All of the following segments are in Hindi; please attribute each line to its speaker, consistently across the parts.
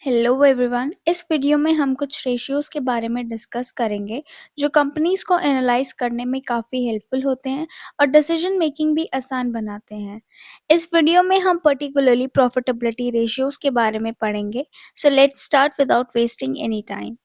Speaker 1: Hello everyone. इस वीडियो में हम कुछ रेशियोज के बारे में डिस्कस करेंगे जो कंपनीज को एनालाइज करने में काफ़ी हेल्पफुल होते हैं और डिसीजन मेकिंग भी आसान बनाते हैं। इस वीडियो में हम पर्टिकुलरली प्रॉफिटेबिलिटी रेशियोज के बारे में पढ़ेंगे। So let's start without wasting any time.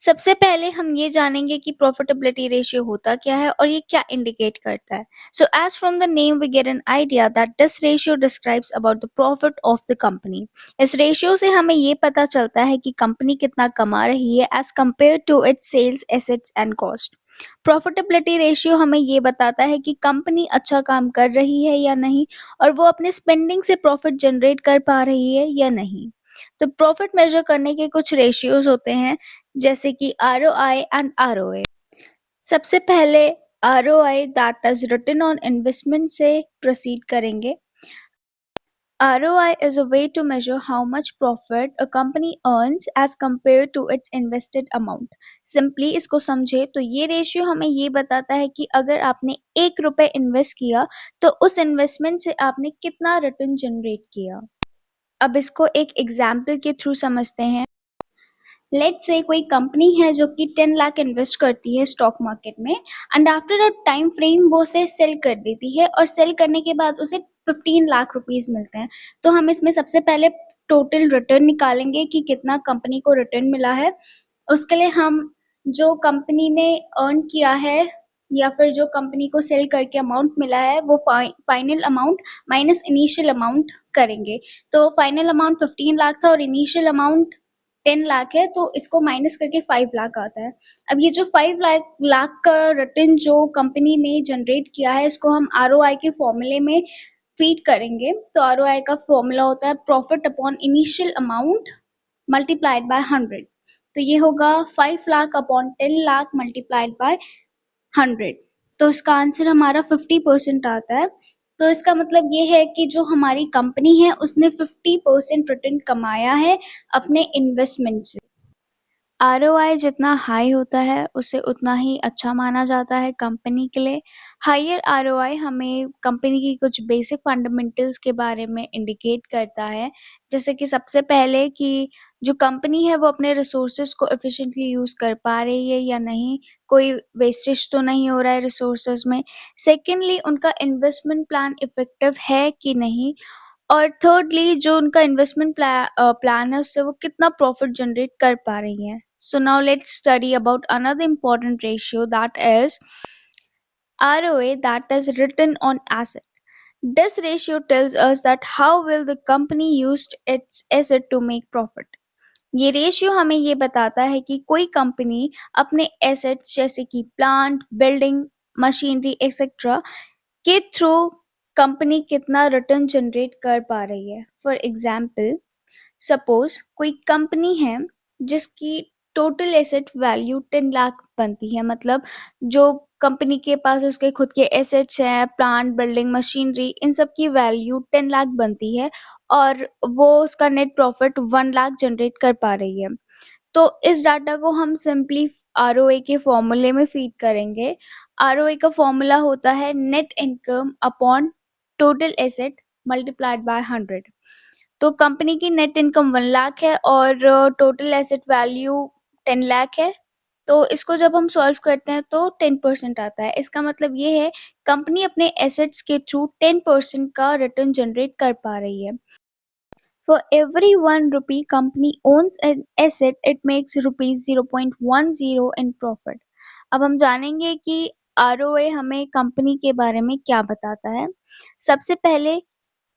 Speaker 1: सबसे पहले हम ये जानेंगे कि प्रॉफिटेबिलिटी रेशियो होता क्या है और ये क्या इंडिकेट करता है। So as from the name we get an idea that this ratio describes about the profit of the company. इस रेशियो से हमें ये पता चलता है कि कंपनी कितना कमा रही है as compare to its sales, assets and cost. Profitability ratio हमें ये बताता है कि कंपनी अच्छा काम कर रही है या नहीं और वो अपने स्पेंडिंग से प्रॉफिट जनरेट कर पा रही है या नहीं। तो प्रॉफिट मेजर करने के कुछ रेशियोज होते हैं जैसे कि ROI एंड ROA। सबसे पहले ROI that is return on investment से प्रोसीड करेंगे। ROI is a way to measure how much profit a company earns as compared to its invested amount. Simply इसको समझे तो ये रेशियो हमें ये बताता है कि अगर आपने 1 रुपए इन्वेस्ट किया तो उस इन्वेस्टमेंट से आपने कितना रिटर्न जनरेट किया। अब इसको एक एग्जाम्पल के थ्रू समझते हैं। लेट्स से कोई कंपनी है जो कि 10 लाख इन्वेस्ट करती है स्टॉक मार्केट में and after a time frame वो उसे सेल कर देती है और सेल करने के बाद उसे 15 लाख रुपीस मिलते हैं। तो हम इसमें सबसे पहले टोटल रिटर्न निकालेंगे कि कितना कंपनी को रिटर्न मिला है। उसके लिए हम जो कंपनी ने अर्न किया है या फिर जो कंपनी को सेल करके अमाउंट मिला है वो final amount minus initial amount करेंगे। तो फाइनल अमाउंट 15 लाख था और इनिशियल अमाउंट 10 लाख है, तो इसको माइनस करके 5 लाख आता है। अब ये जो 5 लाख का रिटर्न जो कंपनी ने जनरेट किया है इसको हम ROI के फॉर्मूले में फीड करेंगे। तो ROI का फॉर्मूला होता है profit upon initial amount multiplied by 100। तो ये होगा 5 lakh upon 10 lakh multiplied by 100। तो इसका आंसर हमारा 50% आता है। तो इसका मतलब ये है कि जो हमारी कंपनी है उसने 50% रिटर्न कमाया है अपने इन्वेस्टमेंट से। ROI जितना हाई होता है उसे उतना ही अच्छा माना जाता है कंपनी के लिए। हायर ROI हमें कंपनी की कुछ बेसिक फंडामेंटल्स के बारे में इंडिकेट करता है, जैसे कि सबसे पहले कि जो कंपनी है वो अपने रिसोर्सेज को एफिशिएंटली यूज कर पा रही है या नहीं, कोई वेस्टेज तो नहीं हो रहा है रिसोर्सेज में। सेकेंडली उनका इन्वेस्टमेंट प्लान इफेक्टिव है कि नहीं, और थर्डली जो उनका इन्वेस्टमेंट प्लान है उससे वो कितना प्रॉफिट जनरेट कर पा रही है। So now let's study about another important ratio that is ROA, that is return on asset. This ratio tells us that how will the company used its asset to make profit. ये रेशियो हमें ये बताता है कि कोई कंपनी अपने एसेट्स जैसे कि प्लांट, बिल्डिंग, मशीनरी एक्सेट्रा के थ्रू कंपनी कितना रिटर्न जनरेट कर पा रही है। फॉर एग्जाम्पल, सपोज कोई कंपनी है जिसकी टोटल एसेट वैल्यू 10 लाख बनती है, मतलब जो कंपनी के पास उसके खुद के एसेट्स हैं, प्लांट, बिल्डिंग, मशीनरी, इन सब की वैल्यू 10 लाख बनती है और वो उसका नेट प्रॉफिट 1 लाख जनरेट कर पा रही है। तो इस डाटा को हम सिंपली ROA के फॉर्मूले में फीड करेंगे। ROA का फॉर्मूला होता है net income upon total asset multiplied by 100। तो कंपनी की नेट इनकम 1 लाख है और टोटल एसेट वैल्यू 10 लाख है। तो इसको जब हम सॉल्व करते हैं तो 10% आता है। इसका मतलब ये है कंपनी अपने एसेट्स के थ्रू 10% का रिटर्न जनरेट कर पा रही है। For every 1 rupee company owns an asset, it makes rupees 0.10 in profit. अब हम जानेंगे कि ROA हमें कंपनी के बारे में क्या बताता है। सबसे पहले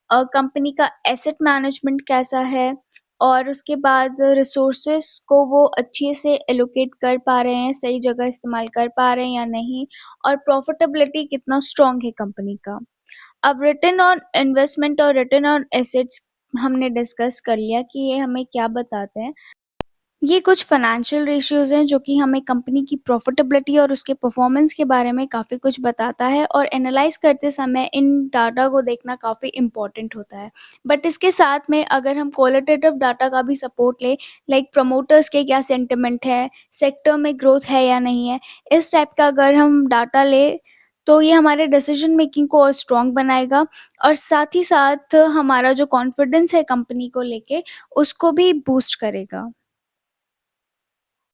Speaker 1: कंपनी का एसेट मैनेजमेंट कैसा है और उसके बाद रिसोर्सेस को वो अच्छे से एलोकेट कर पा रहे हैं, सही जगह इस्तेमाल कर पा रहे हैं या नहीं, और प्रॉफिटेबिलिटी कितना स्ट्रॉन्ग है कंपनी का। अब रिटर्न ऑन इन्वेस्टमेंट और रिटर्न ऑन एसेट्स हमने डिस्कस कर लिया कि ये हमें क्या बताते हैं। ये कुछ फाइनेंशियल रेशियोज हैं जो कि हमें कंपनी की प्रॉफिटेबिलिटी और उसके परफॉर्मेंस के बारे में काफ़ी कुछ बताता है, और एनालाइज करते समय इन डाटा को देखना काफ़ी इम्पोर्टेंट होता है। बट इसके साथ में अगर हम क्वालिटेटिव डाटा का भी सपोर्ट ले, लाइक प्रमोटर्स के क्या सेंटिमेंट है, सेक्टर में ग्रोथ है या नहीं है, इस टाइप का अगर हम डाटा ले तो ये हमारे डिसीजन मेकिंग को और स्ट्रॉन्ग बनाएगा और साथ ही साथ हमारा जो कॉन्फिडेंस है कंपनी को लेके उसको भी बूस्ट करेगा।